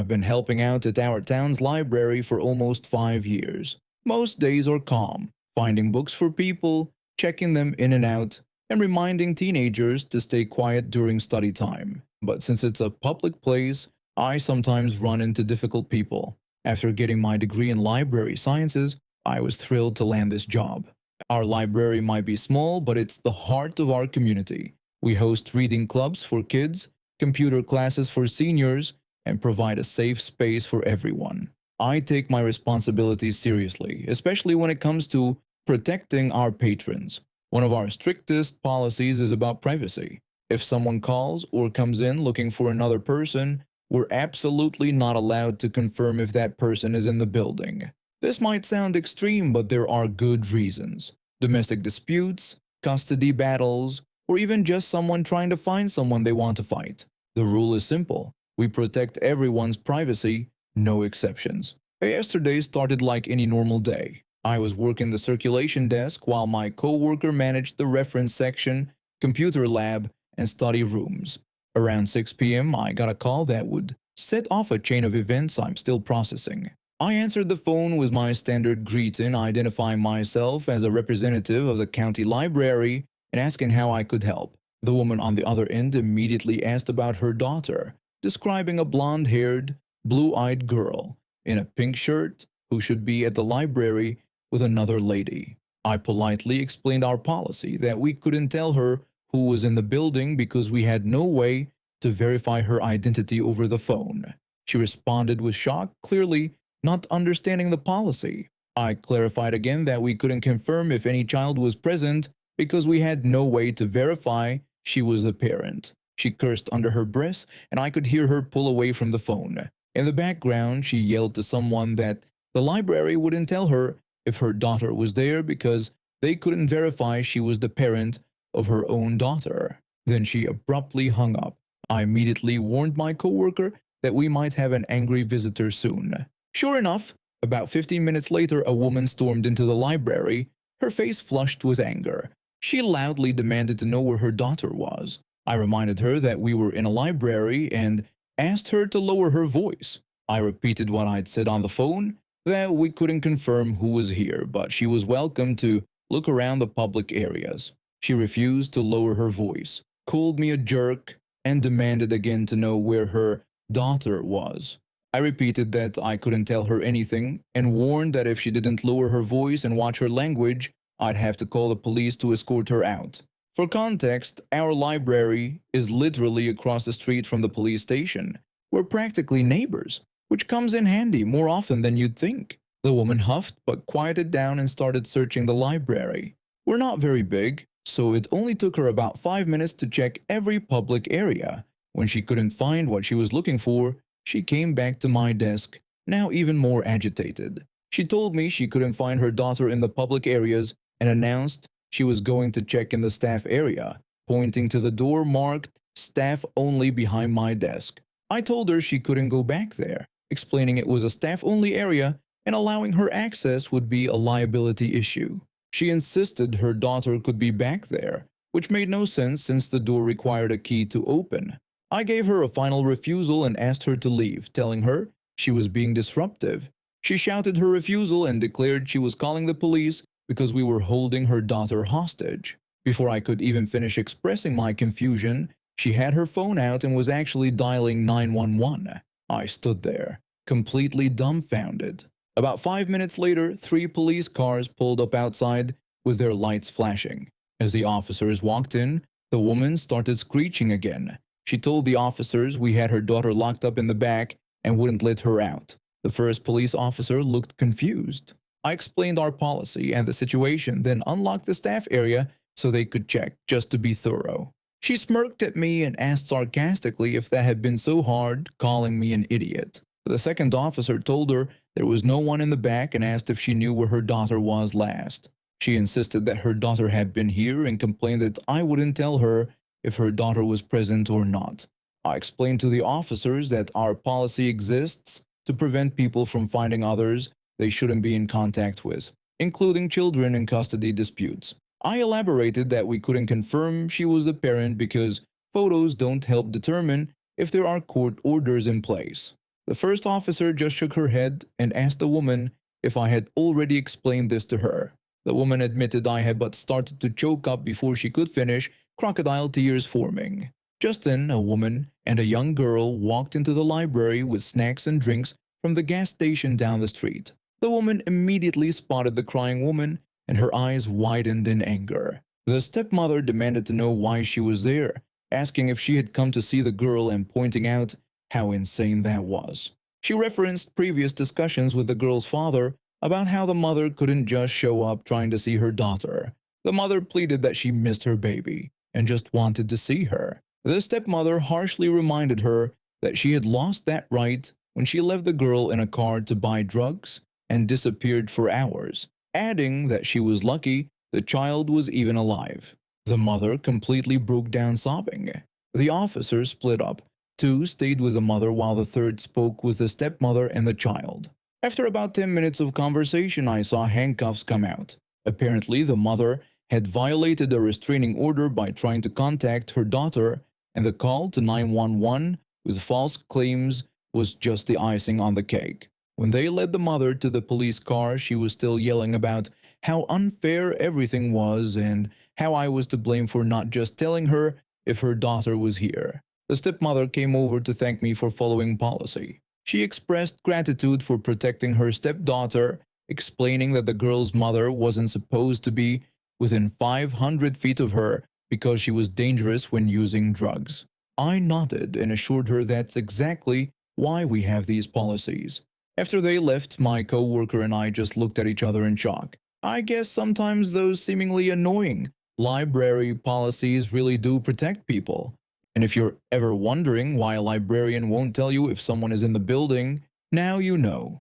I've been helping out at our town's library for almost 5 years. Most days are calm, finding books for people, checking them in and out, and reminding teenagers to stay quiet during study time. But since it's a public place, I sometimes run into difficult people. After getting my degree in library sciences, I was thrilled to land this job. Our library might be small, but it's the heart of our community. We host reading clubs for kids, computer classes for seniors, and provide a safe space for everyone. I take my responsibilities seriously, especially when it comes to protecting our patrons. One of our strictest policies is about privacy. If someone calls or comes in looking for another person, we're absolutely not allowed to confirm if that person is in the building. This might sound extreme, but there are good reasons. Domestic disputes, custody battles, or even just someone trying to find someone they want to fight. The rule is simple. We protect everyone's privacy, no exceptions. Yesterday started like any normal day. I was working the circulation desk while my coworker managed the reference section, computer lab, and study rooms. Around 6 p.m., I got a call that would set off a chain of events I'm still processing. I answered the phone with my standard greeting, identifying myself as a representative of the county library and asking how I could help. The woman on the other end immediately asked about her daughter, describing a blonde-haired, blue-eyed girl in a pink shirt who should be at the library with another lady. I politely explained our policy that we couldn't tell her who was in the building because we had no way to verify her identity over the phone. She responded with shock, clearly not understanding the policy. I clarified again that we couldn't confirm if any child was present because we had no way to verify she was the parent. She cursed under her breath, and I could hear her pull away from the phone. In the background, she yelled to someone that the library wouldn't tell her if her daughter was there because they couldn't verify she was the parent of her own daughter. Then she abruptly hung up. I immediately warned my coworker that we might have an angry visitor soon. Sure enough, about 15 minutes later, a woman stormed into the library, her face flushed with anger. She loudly demanded to know where her daughter was. I reminded her that we were in a library and asked her to lower her voice. I repeated what I'd said on the phone, that we couldn't confirm who was here, but she was welcome to look around the public areas. She refused to lower her voice, called me a jerk, and demanded again to know where her daughter was. I repeated that I couldn't tell her anything and warned that if she didn't lower her voice and watch her language, I'd have to call the police to escort her out. For context, our library is literally across the street from the police station. We're practically neighbors, which comes in handy more often than you'd think. The woman huffed but quieted down and started searching the library. We're not very big, so it only took her about 5 minutes to check every public area. When she couldn't find what she was looking for, she came back to my desk, now even more agitated. She told me she couldn't find her daughter in the public areas and announced she was going to check in the staff area, pointing to the door marked staff only behind my desk. I told her she couldn't go back there, explaining it was a staff only area and allowing her access would be a liability issue. She insisted her daughter could be back there, which made no sense since the door required a key to open. I gave her a final refusal and asked her to leave, telling her she was being disruptive. She shouted her refusal and declared she was calling the police because we were holding her daughter hostage. Before I could even finish expressing my confusion, she had her phone out and was actually dialing 911. I stood there, completely dumbfounded. About 5 minutes later, 3 police cars pulled up outside with their lights flashing. As the officers walked in, the woman started screeching again. She told the officers we had her daughter locked up in the back and wouldn't let her out. The first police officer looked confused. I explained our policy and the situation, then unlocked the staff area so they could check, just to be thorough. She smirked at me and asked sarcastically if that had been so hard, calling me an idiot. The second officer told her there was no one in the back and asked if she knew where her daughter was last. She insisted that her daughter had been here and complained that I wouldn't tell her if her daughter was present or not. I explained to the officers that our policy exists to prevent people from finding others they shouldn't be in contact with, including children in custody disputes. I elaborated that we couldn't confirm she was the parent because photos don't help determine if there are court orders in place. The first officer just shook her head and asked the woman if I had already explained this to her. The woman admitted I had but started to choke up before she could finish, crocodile tears forming. Just then, a woman and a young girl walked into the library with snacks and drinks from the gas station down the street. The woman immediately spotted the crying woman, and her eyes widened in anger. The stepmother demanded to know why she was there, asking if she had come to see the girl and pointing out how insane that was. She referenced previous discussions with the girl's father about how the mother couldn't just show up trying to see her daughter. The mother pleaded that she missed her baby and just wanted to see her. The stepmother harshly reminded her that she had lost that right when she left the girl in a car to buy drugs and disappeared for hours, adding that she was lucky the child was even alive. The mother completely broke down sobbing. The officers split up. Two stayed with the mother while the third spoke with the stepmother and the child. After about 10 minutes of conversation, I saw handcuffs come out. Apparently, the mother had violated a restraining order by trying to contact her daughter, and the call to 911 with false claims was just the icing on the cake. When they led the mother to the police car, she was still yelling about how unfair everything was and how I was to blame for not just telling her if her daughter was here. The stepmother came over to thank me for following policy. She expressed gratitude for protecting her stepdaughter, explaining that the girl's mother wasn't supposed to be within 500 feet of her because she was dangerous when using drugs. I nodded and assured her that's exactly why we have these policies. After they left, my co-worker and I just looked at each other in shock. I guess sometimes those seemingly annoying library policies really do protect people. And if you're ever wondering why a librarian won't tell you if someone is in the building, now you know.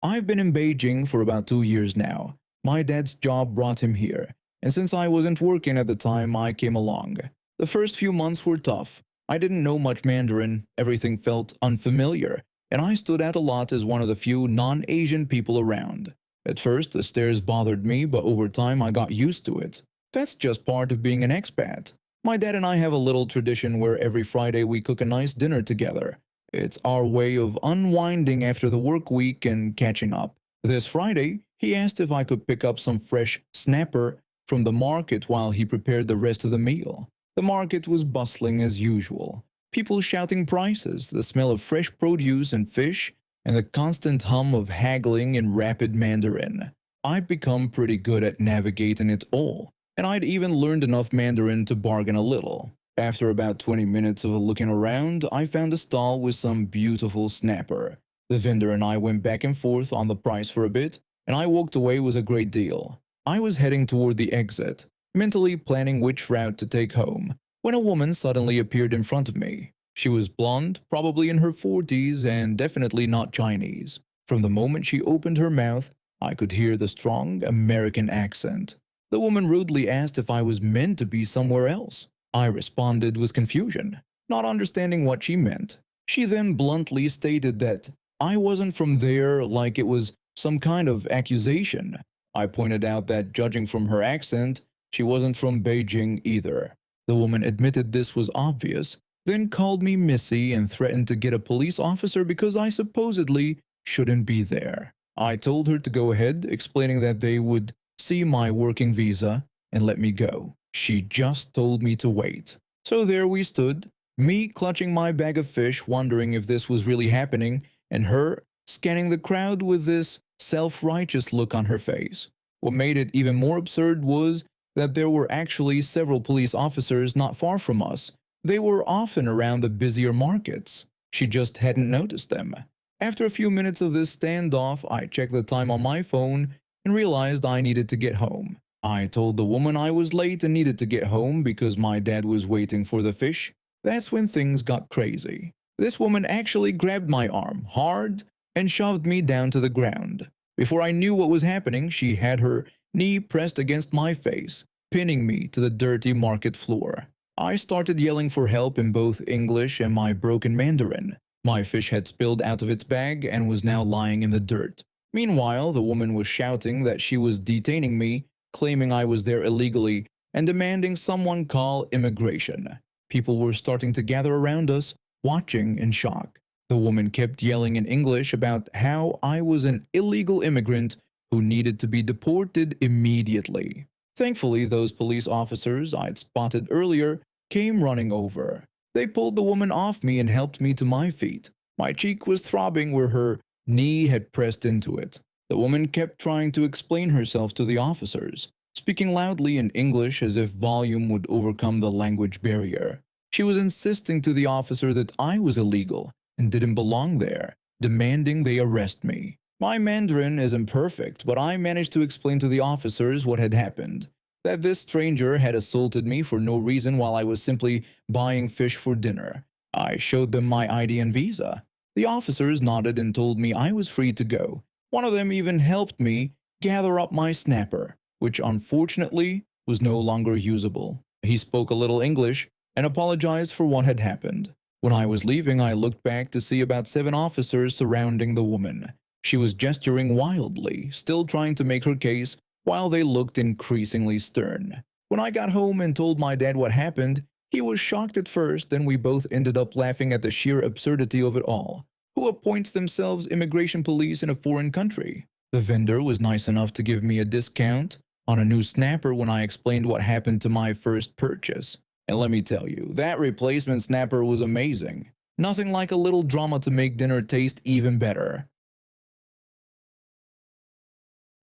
I've been in Beijing for about 2 years now. My dad's job brought him here, and since I wasn't working at the time, I came along. The first few months were tough. I didn't know much Mandarin, everything felt unfamiliar, and I stood out a lot as one of the few non-Asian people around. At first, the stares bothered me, but over time I got used to it. That's just part of being an expat. My dad and I have a little tradition where every Friday we cook a nice dinner together. It's our way of unwinding after the work week and catching up. This Friday, he asked if I could pick up some fresh snapper from the market while he prepared the rest of the meal. The market was bustling as usual. People shouting prices, the smell of fresh produce and fish, and the constant hum of haggling in rapid Mandarin. I'd become pretty good at navigating it all, and I'd even learned enough Mandarin to bargain a little. After about 20 minutes of looking around, I found a stall with some beautiful snapper. The vendor and I went back and forth on the price for a bit, and I walked away with a great deal. I was heading toward the exit, mentally planning which route to take home, when a woman suddenly appeared in front of me. She was blonde, probably in her 40s, and definitely not Chinese. From the moment she opened her mouth, I could hear the strong American accent. The woman rudely asked if I was meant to be somewhere else. I responded with confusion, not understanding what she meant. She then bluntly stated that I wasn't from there, like it was some kind of accusation. I pointed out that judging from her accent, she wasn't from Beijing either. The woman admitted this was obvious, then called me Missy and threatened to get a police officer because I supposedly shouldn't be there. I told her to go ahead, explaining that they would see my working visa and let me go. She just told me to wait. So there we stood, me clutching my bag of fish, wondering if this was really happening, and her scanning the crowd with this self-righteous look on her face. What made it even more absurd was that there were actually several police officers not far from us. They were often around the busier markets. She just hadn't noticed them. After a few minutes of this standoff, I checked the time on my phone and realized I needed to get home. I told the woman I was late and needed to get home because my dad was waiting for the fish. That's when things got crazy. This woman actually grabbed my arm hard and shoved me down to the ground. Before I knew what was happening, she had her knee pressed against my face, pinning me to the dirty market floor. I started yelling for help in both English and my broken Mandarin. My fish had spilled out of its bag and was now lying in the dirt. Meanwhile, the woman was shouting that she was detaining me, claiming I was there illegally, and demanding someone call immigration. People were starting to gather around us, watching in shock. The woman kept yelling in English about how I was an illegal immigrant who needed to be deported immediately. Thankfully, those police officers I'd spotted earlier came running over. They pulled the woman off me and helped me to my feet. My cheek was throbbing where her knee had pressed into it. The woman kept trying to explain herself to the officers, speaking loudly in English as if volume would overcome the language barrier. She was insisting to the officer that I was illegal and didn't belong there, demanding they arrest me. My Mandarin isn't perfect, but I managed to explain to the officers what had happened. That this stranger had assaulted me for no reason while I was simply buying fish for dinner. I showed them my ID and visa. The officers nodded and told me I was free to go. One of them even helped me gather up my snapper, which unfortunately was no longer usable. He spoke a little English and apologized for what had happened. When I was leaving, I looked back to see about 7 officers surrounding the woman. She was gesturing wildly, still trying to make her case, while they looked increasingly stern. When I got home and told my dad what happened, he was shocked at first, then we both ended up laughing at the sheer absurdity of it all. Who appoints themselves immigration police in a foreign country? The vendor was nice enough to give me a discount on a new snapper when I explained what happened to my first purchase. And let me tell you, that replacement snapper was amazing. Nothing like a little drama to make dinner taste even better.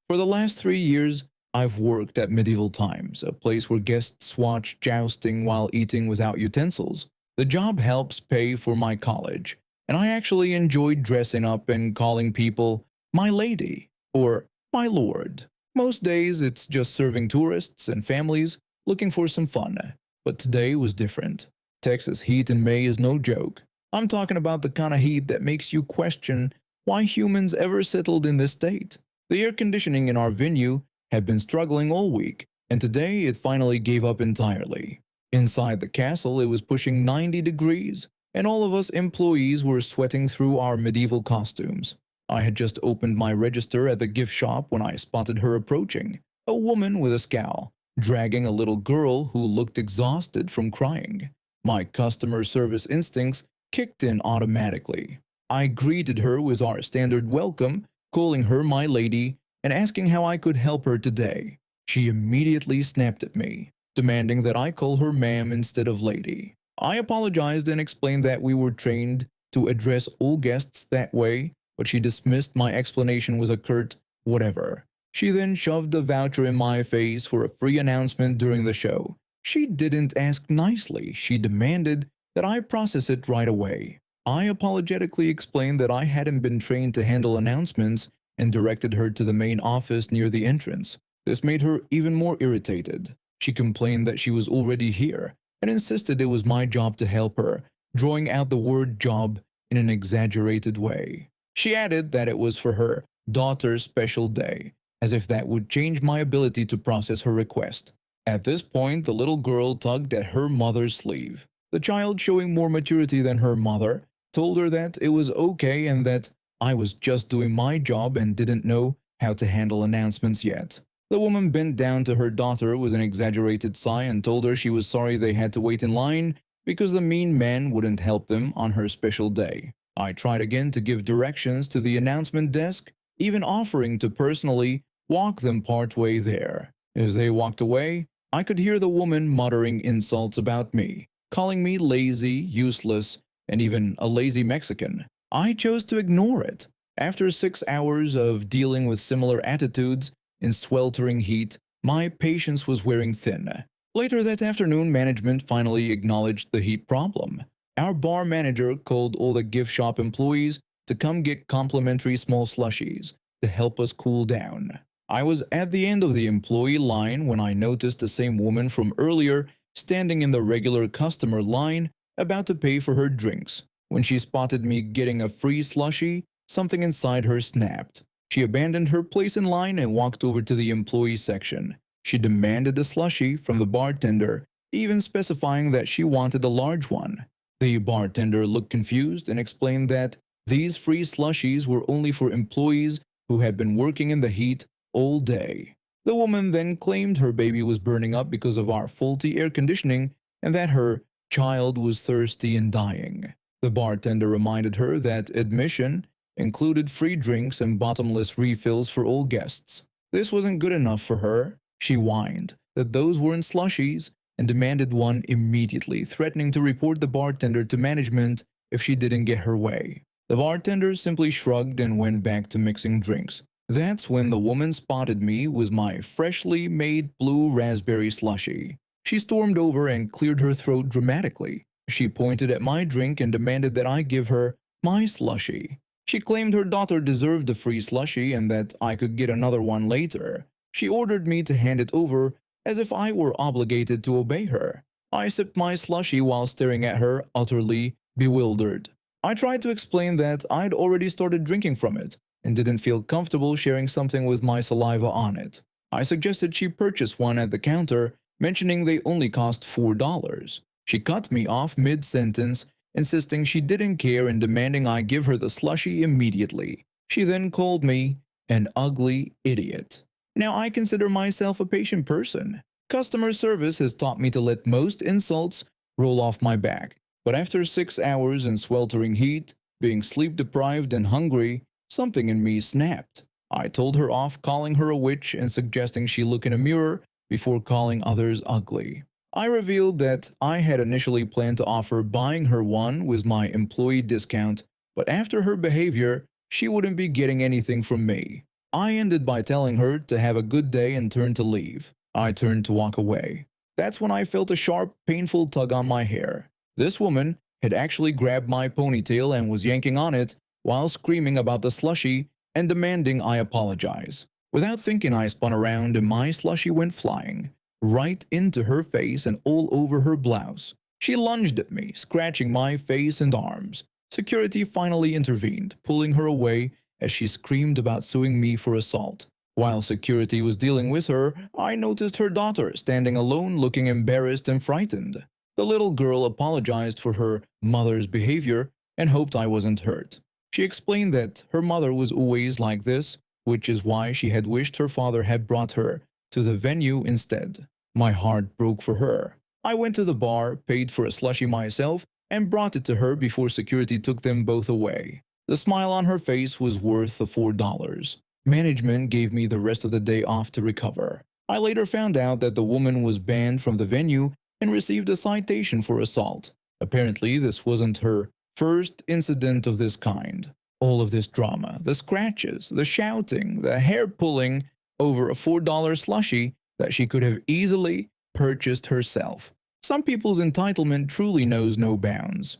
For the last 3 years, I've worked at Medieval Times, a place where guests watch jousting while eating without utensils. The job helps pay for my college, and I actually enjoyed dressing up and calling people my lady or my lord. Most days it's just serving tourists and families looking for some fun, but today was different. Texas heat in May is no joke. I'm talking about the kind of heat that makes you question why humans ever settled in this state. The air conditioning in our venue had been struggling all week, and today it finally gave up entirely. Inside the castle, it was pushing 90 degrees, and all of us employees were sweating through our medieval costumes. I had just opened my register at the gift shop when I spotted her approaching, a woman with a scowl, dragging a little girl who looked exhausted from crying. My customer service instincts kicked in automatically. I greeted her with our standard welcome, calling her my lady and asking how I could help her today. She immediately snapped at me, demanding that I call her ma'am instead of lady. I apologized and explained that we were trained to address all guests that way, but she dismissed my explanation with a curt whatever. She then shoved a voucher in my face for a free announcement during the show. She didn't ask nicely, she demanded that I process it right away. I apologetically explained that I hadn't been trained to handle announcements and directed her to the main office near the entrance. This made her even more irritated. She complained that she was already here and insisted it was my job to help her, drawing out the word job in an exaggerated way. She added that it was for her daughter's special day, as if that would change my ability to process her request. At this point, the little girl tugged at her mother's sleeve. The child, showing more maturity than her mother, told her that it was okay and that I was just doing my job and didn't know how to handle announcements yet. The woman bent down to her daughter with an exaggerated sigh and told her she was sorry they had to wait in line because the mean man wouldn't help them on her special day. I tried again to give directions to the announcement desk, even offering to personally walk them partway there. As they walked away, I could hear the woman muttering insults about me, calling me lazy, useless, and even a lazy Mexican. I chose to ignore it. After 6 hours of dealing with similar attitudes in sweltering heat, my patience was wearing thin. Later that afternoon, management finally acknowledged the heat problem. Our bar manager called all the gift shop employees to come get complimentary small slushies to help us cool down. I was at the end of the employee line when I noticed the same woman from earlier standing in the regular customer line about to pay for her drinks. When she spotted me getting a free slushie, something inside her snapped. She abandoned her place in line and walked over to the employee section. She demanded a slushie from the bartender, even specifying that she wanted a large one. The bartender looked confused and explained that these free slushies were only for employees who had been working in the heat all day. The woman then claimed her baby was burning up because of our faulty air conditioning and that her child was thirsty and dying. The bartender reminded her that admission included free drinks and bottomless refills for all guests. This wasn't good enough for her. She whined that those weren't slushies and demanded one immediately, threatening to report the bartender to management if she didn't get her way. The bartender simply shrugged and went back to mixing drinks. That's when the woman spotted me with my freshly made blue raspberry slushie. She stormed over and cleared her throat dramatically. She pointed at my drink and demanded that I give her my slushie. She claimed her daughter deserved a free slushie and that I could get another one later. She ordered me to hand it over as if I were obligated to obey her. I sipped my slushie while staring at her, utterly bewildered. I tried to explain that I'd already started drinking from it and didn't feel comfortable sharing something with my saliva on it. I suggested she purchase one at the counter, mentioning they only cost $4. She cut me off mid-sentence, insisting she didn't care and demanding I give her the slushie immediately. She then called me an ugly idiot. Now I consider myself a patient person. Customer service has taught me to let most insults roll off my back. But after 6 hours in sweltering heat, being sleep-deprived and hungry, something in me snapped. I told her off, calling her a witch and suggesting she look in a mirror before calling others ugly. I revealed that I had initially planned to offer buying her one with my employee discount, but after her behavior, she wouldn't be getting anything from me. I ended by telling her to have a good day and turned to leave. I turned to walk away. That's when I felt a sharp, painful tug on my hair. This woman had actually grabbed my ponytail and was yanking on it while screaming about the slushie and demanding I apologize. Without thinking, I spun around and my slushie went flying, right into her face and all over her blouse. She lunged at me, scratching my face and arms. Security finally intervened, pulling her away as she screamed about suing me for assault. While security was dealing with her, I noticed her daughter standing alone, looking embarrassed and frightened. The little girl apologized for her mother's behavior and hoped I wasn't hurt. She explained that her mother was always like this, which is why she had wished her father had brought her to the venue instead. My heart broke for her. I went to the bar, paid for a slushie myself, and brought it to her before security took them both away. The smile on her face was worth the $4. Management gave me the rest of the day off to recover. I later found out that the woman was banned from the venue and received a citation for assault. Apparently, this wasn't her first incident of this kind. All of this drama, the scratches, the shouting, the hair pulling over a $4 slushie that she could have easily purchased herself. Some people's entitlement truly knows no bounds.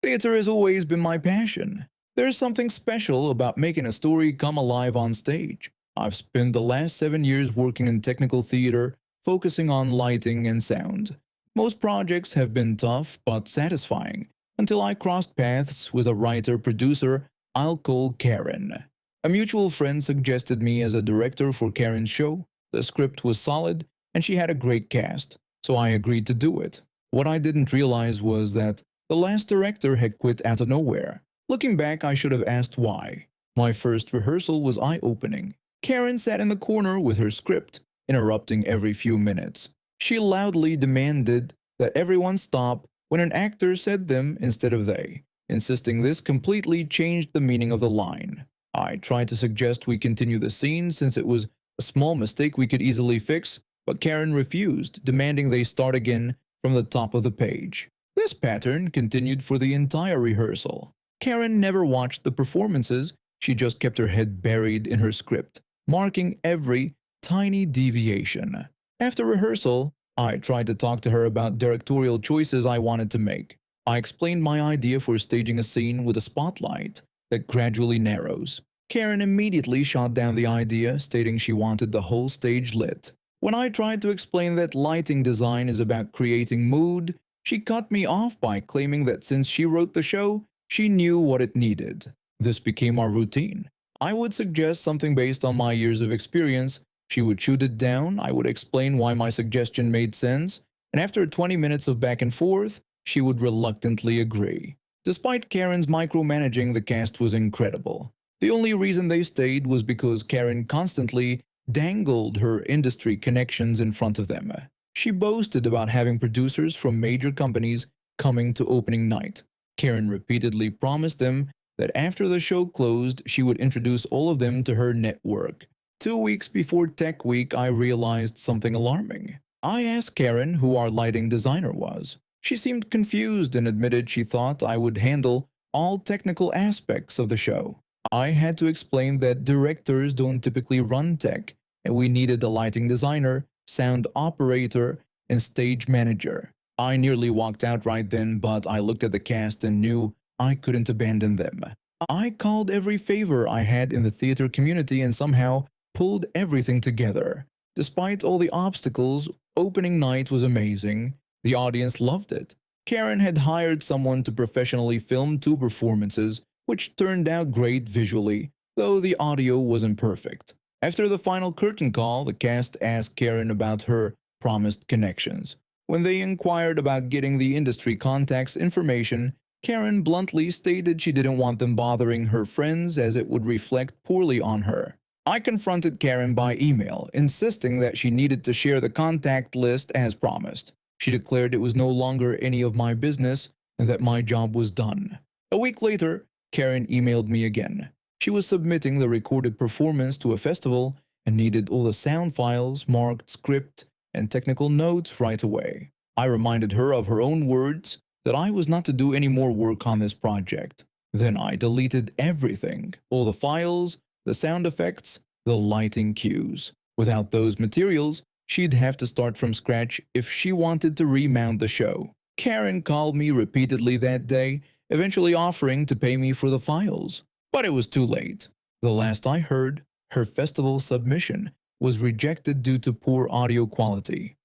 Theater has always been my passion. There's something special about making a story come alive on stage. I've spent the last 7 years working in technical theater, focusing on lighting and sound. Most projects have been tough but satisfying, until I crossed paths with a writer-producer I'll call Karen. A mutual friend suggested me as a director for Karen's show. The script was solid, and she had a great cast, so I agreed to do it. What I didn't realize was that the last director had quit out of nowhere. Looking back, I should have asked why. My first rehearsal was eye-opening. Karen sat in the corner with her script, interrupting every few minutes. She loudly demanded that everyone stop when an actor said them instead of they, insisting this completely changed the meaning of the line. I tried to suggest we continue the scene since it was a small mistake we could easily fix, but Karen refused, demanding they start again from the top of the page. This pattern continued for the entire rehearsal. Karen never watched the performances, she just kept her head buried in her script, marking every tiny deviation. After rehearsal, I tried to talk to her about directorial choices I wanted to make. I explained my idea for staging a scene with a spotlight that gradually narrows. Karen immediately shot down the idea, stating she wanted the whole stage lit. When I tried to explain that lighting design is about creating mood, she cut me off by claiming that since she wrote the show, she knew what it needed. This became our routine. I would suggest something based on my years of experience. She would shoot it down, I would explain why my suggestion made sense, and after 20 minutes of back and forth, she would reluctantly agree. Despite Karen's micromanaging, the cast was incredible. The only reason they stayed was because Karen constantly dangled her industry connections in front of them. She boasted about having producers from major companies coming to opening night. Karen repeatedly promised them that after the show closed, she would introduce all of them to her network. 2 weeks before Tech Week, I realized something alarming. I asked Karen who our lighting designer was. She seemed confused and admitted she thought I would handle all technical aspects of the show. I had to explain that directors don't typically run tech, and we needed a lighting designer, sound operator, and stage manager. I nearly walked out right then, but I looked at the cast and knew I couldn't abandon them. I called every favor I had in the theater community and somehow pulled everything together. Despite all the obstacles, opening night was amazing. The audience loved it. Karen had hired someone to professionally film 2 performances, which turned out great visually, though the audio wasn't perfect. After the final curtain call, the cast asked Karen about her promised connections. When they inquired about getting the industry contacts information, Karen bluntly stated she didn't want them bothering her friends as it would reflect poorly on her. I confronted Karen by email, insisting that she needed to share the contact list as promised. She declared it was no longer any of my business and that my job was done. A week later, Karen emailed me again. She was submitting the recorded performance to a festival and needed all the sound files, marked script, and technical notes right away. I reminded her of her own words that I was not to do any more work on this project. Then I deleted everything, all the files, the sound effects, the lighting cues. Without those materials, she'd have to start from scratch if she wanted to remount the show. Karen called me repeatedly that day, eventually offering to pay me for the files. But it was too late. The last I heard, her festival submission was rejected due to poor audio quality.